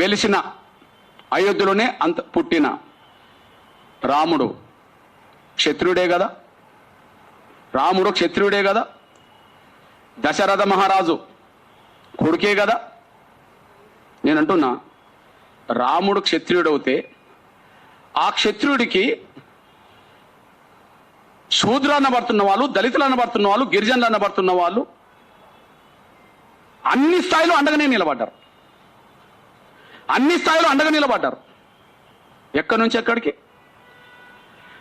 వెలిసిన అయోధ్యలోనే అంత పుట్టిన రాముడు క్షత్రియుడే కదా, రాముడు క్షత్రియుడే కదా, దశరథ మహారాజు కొడుకే కదా. నేను అంటున్నా, రాముడు క్షత్రియుడవుతే ఆ క్షత్రియుడికి శూద్రులు అనబడుతున్న వాళ్ళు, దళితులు అనబడుతున్న వాళ్ళు, గిరిజనులు అనబడుతున్న వాళ్ళు అన్ని స్థాయిలో అండగానే నిలబడ్డారు. అన్ని స్థాయిలో అండగా నిలబడ్డారు. ఎక్కడి నుంచి ఎక్కడికి?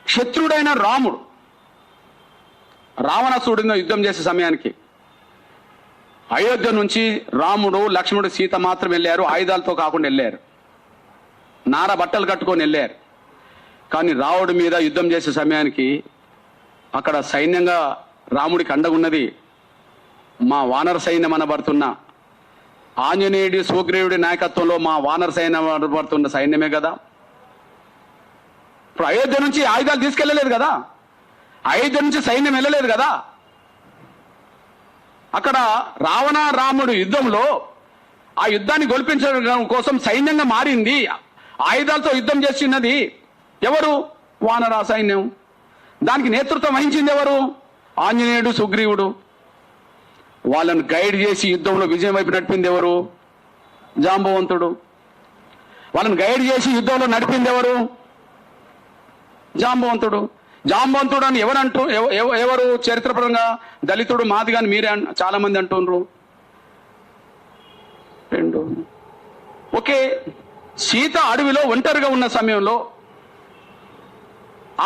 క్షత్రుడైన రాముడు రావణాసురుడితో యుద్ధం చేసే సమయానికి అయోధ్య నుంచి రాముడు, లక్ష్మణుడు, సీత మాత్రం వెళ్ళారు. ఆయుధాలతో కాకుండా వెళ్ళారు, నార బట్టలు కట్టుకొని వెళ్ళారు. కానీ రావుడి మీద యుద్ధం చేసే సమయానికి అక్కడ సైన్యంగా రాముడికి అండగున్నది మా వానర సైన్యం అనబడుతున్న ఆంజనేయుడి, సుగ్రీవుడి నాయకత్వంలో మా వానర సైన్యం అనబడుతున్న సైన్యమే కదా. ఇప్పుడు అయోధ్య నుంచి ఆయుధాలు తీసుకెళ్ళలేదు కదా, అయోధ్య నుంచి సైన్యం వెళ్ళలేదు కదా. అక్కడ రావణ రాముడు యుద్ధంలో ఆ యుద్ధాన్ని గొలిపించడం కోసం సైన్యంగా మారింది, ఆయుధాలతో యుద్ధం చేస్తున్నది ఎవరు? వానర సైన్యం. దానికి నేతృత్వం వహించింది ఎవరు? ఆంజనేయుడు, సుగ్రీవుడు. వాళ్ళను గైడ్ చేసి యుద్ధంలో విజయం వైపు నడిపింది ఎవరు? జాంబవంతుడు. వాళ్ళని గైడ్ చేసి యుద్ధంలో నడిపింది ఎవరు? జాంబవంతుడు. జాంబవంతుడు అని ఎవరు చరిత్రపరంగా? దళితుడు, మాదిగాని మీరే చాలా మంది అంటున్నారు. రెండు. ఓకే, సీత అడవిలో ఒంటరిగా ఉన్న సమయంలో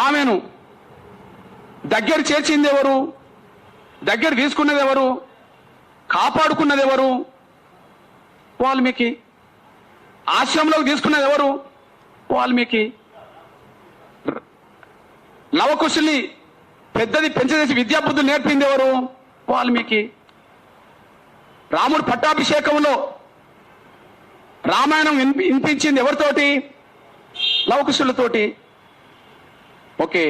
ఆమెను దగ్గర చేర్చింది ఎవరు? దగ్గర తీసుకున్నది ఎవరు? కాపాడుకున్నది ఎవరు? వాల్మీకి. ఆశ్రమంలోకి తీసుకున్నది ఎవరు? వాల్మీకి. లవకుశుల్ని పెద్దది పెంచదేసి విద్యాబుద్ధులు నేర్పింది ఎవరు? వాల్మీకి. రాముడు పట్టాభిషేకంలో రామాయణం వినిపించింది ఎవరితోటి? లవకుశులతోటి. ఓకే,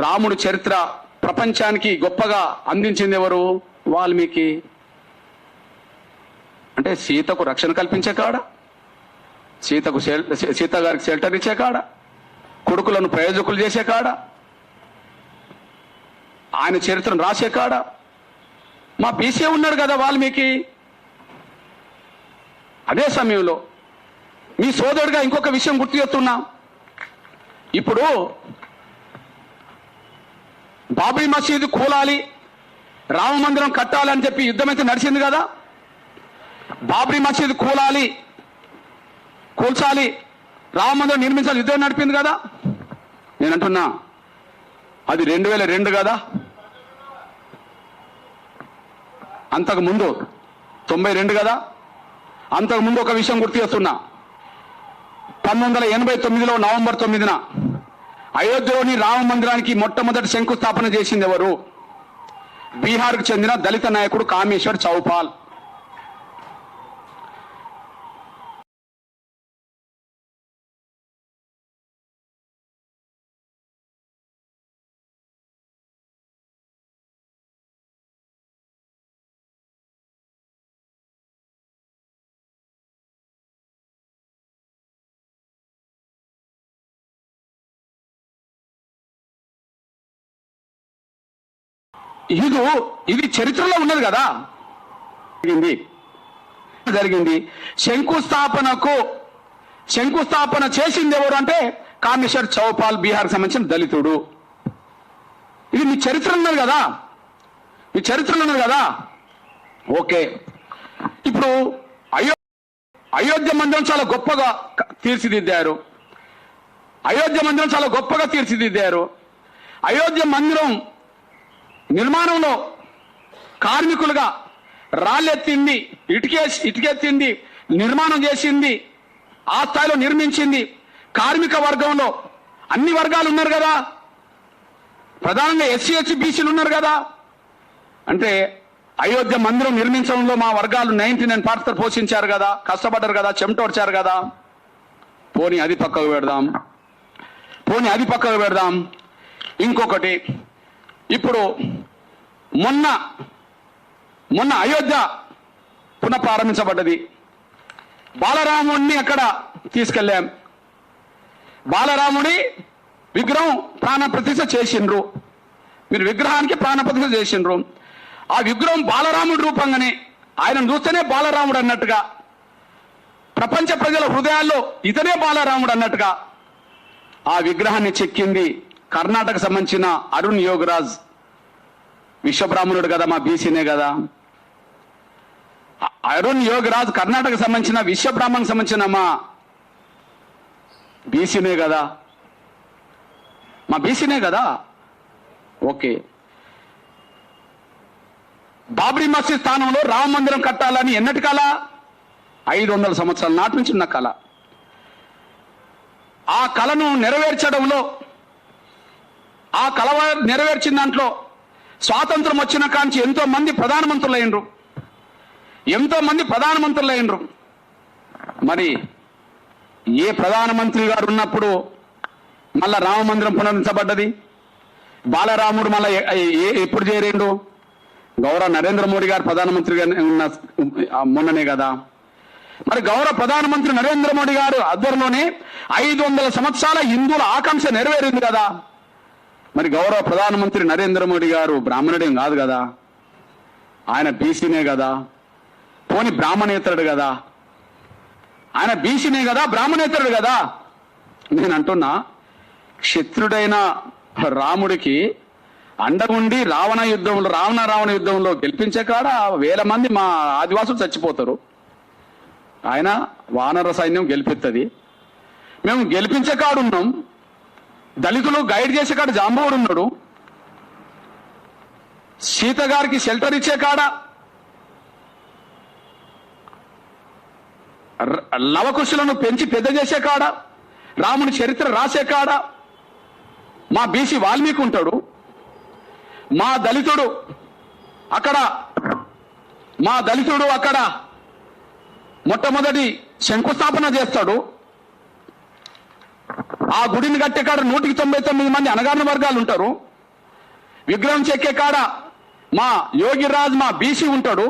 రాముడు చరిత్ర ప్రపంచానికి గొప్పగా అందించింది ఎవరు? వాల్మీకి. అంటే సీతకు రక్షణ కల్పించే కాడ, సీత గారికి షెల్టర్ ఇచ్చే కాడ, కొడుకులను ప్రయోజకులు చేసే కాడ, ఆయన చరిత్రను రాసే కాడ మా బీసీ ఉన్నాడు కదా వాల్మీకి. అదే సమయంలో మీ సోదరుడిగా ఇంకొక విషయం గుర్తు చేస్తున్నా. ఇప్పుడు బాబ్రీ మసీదు కూలాలి, రామ మందిరం కట్టాలని చెప్పి యుద్ధం అయితే నడిచింది కదా. బాబ్రీ మసీదు కూల్చాలి, రామ మందిరం నిర్మించాలి, యుద్ధం నడిపింది కదా. నేను అంటున్నా, అది 2002 కదా. అంతకుముందు 92 కదా. అంతకుముందు ఒక విషయం గుర్తు చేస్తున్నా. 1989లో నవంబర్ 9న అయోధ్యలోని రామ మందిరానికి మొట్టమొదటి శంకుస్థాపన చేసింది ఎవరు? బీహార్కు చెందిన దళిత నాయకుడు కామేశ్వర్ చౌపాల్. ఇది చరిత్రలో ఉన్నది కదా. జరిగింది. శంకుస్థాపన చేసింది ఎవరు అంటే కామేశ్వర్ చౌపాల్, బీహార్కి సంబంధించిన దళితుడు. ఇది మీ చరిత్ర ఉన్నది కదా, మీ చరిత్రలో ఉన్నది కదా. ఓకే, ఇప్పుడు అయోధ్య మందిరం చాలా గొప్పగా తీర్చిదిద్దారు. అయోధ్య మందిరం నిర్మాణంలో కార్మికులుగా రాళ్ళెత్తింది, ఇటుకెత్తింది, నిర్మాణం చేసింది, ఆ స్థాయిలో నిర్మించింది కార్మిక వర్గంలో అన్ని వర్గాలు ఉన్నారు కదా. ప్రధానంగా ఎస్సీ, ఎస్టీ, బీసీలు ఉన్నారు కదా. అంటే అయోధ్య మందిరం నిర్మించడంలో మా వర్గాలు 99% పోషించారు కదా, కష్టపడ్డారు కదా, చెమటోడ్చారు కదా. పోనీ అది పక్కకు పెడదాం. ఇంకొకటి, ఇప్పుడు మొన్న అయోధ్య పునఃప్రారంభించబడ్డది. బాలరాముడిని అక్కడ తీసుకెళ్ళాం. బాలరాముడి విగ్రహం ప్రాణప్రతిష్ఠ చేసిండ్రు. మీరు విగ్రహానికి ప్రాణప్రతిష్ఠ చేసిండ్రు. ఆ విగ్రహం బాలరాముడి రూపంగానే, ఆయన చూస్తేనే బాలరాముడు అన్నట్టుగా, ప్రపంచ ప్రజల హృదయాల్లో ఇతనే బాలరాముడు అన్నట్టుగా ఆ విగ్రహాన్ని చెక్కింది కర్ణాటక సంబంధించిన అరుణ్ యోగరాజ్. విశ్వబ్రాహ్మణుడు కదా, మా బీసీనే కదా. అరుణ్ యోగరాజ్ కర్ణాటక సంబంధించిన విశ్వబ్రాహ్మణ్కి సంబంధించిన మా బీసీనే కదా, మా బీసీనే కదా. ఓకే, బాబ్రీ మసీద్ స్థానంలో రామ మందిరం కట్టాలని ఎన్నటి కళ? 500 సంవత్సరాల నాటి నుంచి ఉన్న కళ. ఆ కళను నెరవేర్చడంలో, ఆ కళ నెరవేర్చిన దాంట్లో స్వాతంత్రం వచ్చిన కాంచి ఎంతో మంది ప్రధానమంత్రులు అయినరు, ఎంతో మంది ప్రధానమంత్రులు అయినరు. మరి ఏ ప్రధానమంత్రి గారు ఉన్నప్పుడు మళ్ళా రామ మందిరం పునరుద్ధరించబడ్డది? బాలరాముడు మళ్ళా ఎప్పుడు చేరిండు? గౌరవ నరేంద్ర మోడీ గారు ప్రధానమంత్రిగా ఉన్న మొన్ననే కదా. మరి గౌరవ ప్రధానమంత్రి నరేంద్ర మోడీ గారు ఆధ్వర్యంలోనే 500 సంవత్సరాల హిందువుల ఆకాంక్ష నెరవేరింది కదా. మరి గౌరవ ప్రధానమంత్రి నరేంద్ర మోడీ గారు బ్రాహ్మణుడేం కాదు కదా, ఆయన బీసీనే కదా. పోని బ్రాహ్మణేతరుడు కదా, ఆయన బీసీనే కదా, బ్రాహ్మణేతరుడు కదా. నేను అంటున్నా, క్షత్రుడైన రాముడికి అండగుండి రావణ యుద్ధంలో గెలిపించే కాడ 1000 మంది మా ఆదివాసులు చచ్చిపోతారు. ఆయన వానర సైన్యం గెలిపిస్తుంది. మేము గెలిపించే కాడున్నాం, దళితులు గైడ్ చేసే కాడ జాంబవుడు ఉన్నాడు, సీత గారికి షెల్టర్ ఇచ్చే కాడ లవకుశులను పెంచి పెద్ద చేసే కాడ, రాముని చరిత్ర రాసే కాడ మా బీసీ వాల్మీకి ఉంటాడు. మా దళితుడు అక్కడ మొట్టమొదటి శంకుస్థాపన చేస్తాడు. ఆ గుడిని కట్టే కాడ 199 మంది అణగారిన వర్గాలు ఉంటారు. విగ్రహం చెక్కే కాడ మా యోగిరాజ్ మా బీసీ ఉంటాడు.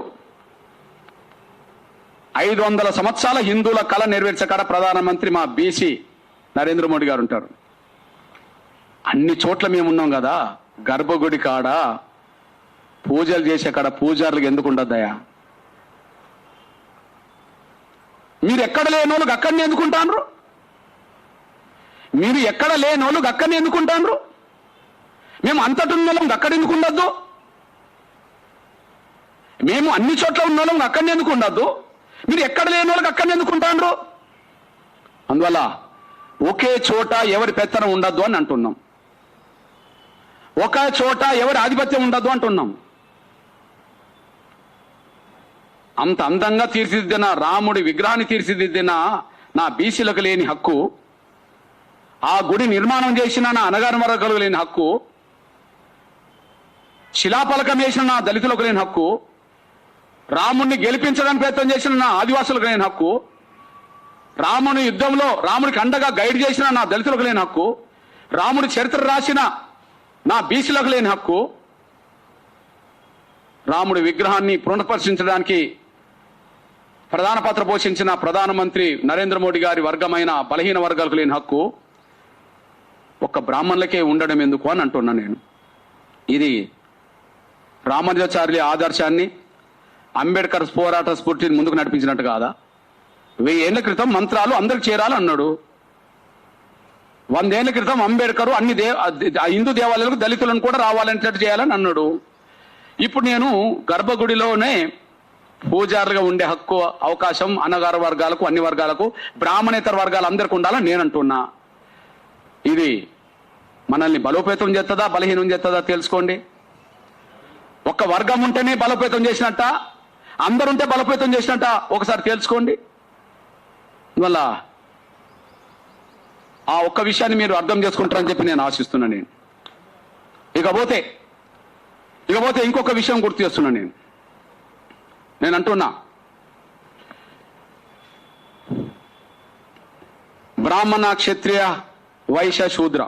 500 సంవత్సరాల హిందువుల కళ నెరవేర్చే కాడ ప్రధానమంత్రి మా బీసీ నరేంద్ర మోడీ గారు ఉంటారు. అన్ని చోట్ల మేమున్నాం కదా. గర్భగుడి కాడ పూజలు చేసే కాడ పూజారులకు ఎందుకు ఉండద్దయా? మీరు ఎక్కడ లేనోళ్ళకి అక్కడిని ఎందుకుంటారు? మీరు ఎక్కడ లేనోళ్ళకి అక్కడిని ఎందుకుంటారు? మేము అంతటి ఉన్నోళ్ళం అక్కడ ఎందుకు ఉండద్దు? మేము అన్ని చోట్ల ఉన్నోళ్ళం అక్కడిని ఎందుకు ఉండద్దు? మీరు ఎక్కడ లేని వాళ్ళకి అక్కడిని ఎందుకుంటారు? అందువల్ల ఒకే చోట ఎవరి పెత్తనం ఉండద్దు అని అంటున్నాం. ఒక చోట ఎవరి ఆధిపత్యం ఉండద్దు అంటున్నాం. అంత అందంగా తీర్చిదిద్దిన రాముడి విగ్రహాన్ని తీర్చిదిద్దిన నా బీసీలకు లేని హక్కు, ఆ గుడి నిర్మాణం చేసిన నా అణగారిన వర్గాలకు లేని హక్కు, శిలాఫలకం వేసిన నా దళితులకు లేని హక్కు, రాముడిని గెలిపించడానికి ప్రయత్నం చేసిన నా ఆదివాసులకు లేని హక్కు, రాముని యుద్ధంలో రాముడికి అండగా గైడ్ చేసిన నా దళితులకు లేని హక్కు, రాముడి చరిత్ర రాసిన నా బీసీలకు లేని హక్కు, రాముడి విగ్రహాన్ని పునఃపరిశీలించడానికి ప్రధాన పాత్ర పోషించిన ప్రధానమంత్రి నరేంద్ర మోడీ గారి వర్గమైన బలహీన వర్గాలకు లేని హక్కు ఒక్క బ్రాహ్మణులకే ఉండడం ఎందుకు అని అంటున్నా నేను. ఇది రామానుజాచార్యుల ఆదర్శాన్ని, అంబేద్కర్ పోరాట స్ఫూర్తిని ముందుకు నడిపించినట్టు కాదా? 1000 ఏళ్ల క్రితం మంత్రాలు అందరికి చేరాలన్నాడు. 100 ఏళ్ల క్రితం అంబేద్కర్ అన్ని హిందూ దేవాలయాలకు దళితులను కూడా రావాలనేటట్టు చేయాలని అన్నాడు. ఇప్పుడు నేను గర్భగుడిలోనే పూజారులుగా ఉండే హక్కు, అవకాశం అన్నగారు వర్గాలకు, అన్ని వర్గాలకు, బ్రాహ్మణేతర వర్గాలు అందరికి ఉండాలని నేను అంటున్నా. ఇది మనల్ని బలోపేతం చేస్తుందా, బలహీనం చేస్తుందా తెలుసుకోండి. ఒక్క వర్గం ఉంటేనే బలోపేతం చేసినట్ట, అందరుంటే బలోపేతం చేసినట్ట ఒకసారి తెలుసుకోండి. అందువల్ల ఆ ఒక్క విషయాన్ని మీరు అర్థం చేసుకుంటారని చెప్పి నేను ఆశిస్తున్నా. ఇకపోతే ఇంకొక విషయం గుర్తు చేస్తున్నా. నేను అంటున్నా, బ్రాహ్మణ, క్షత్రియ, వైశ్య, శూద్ర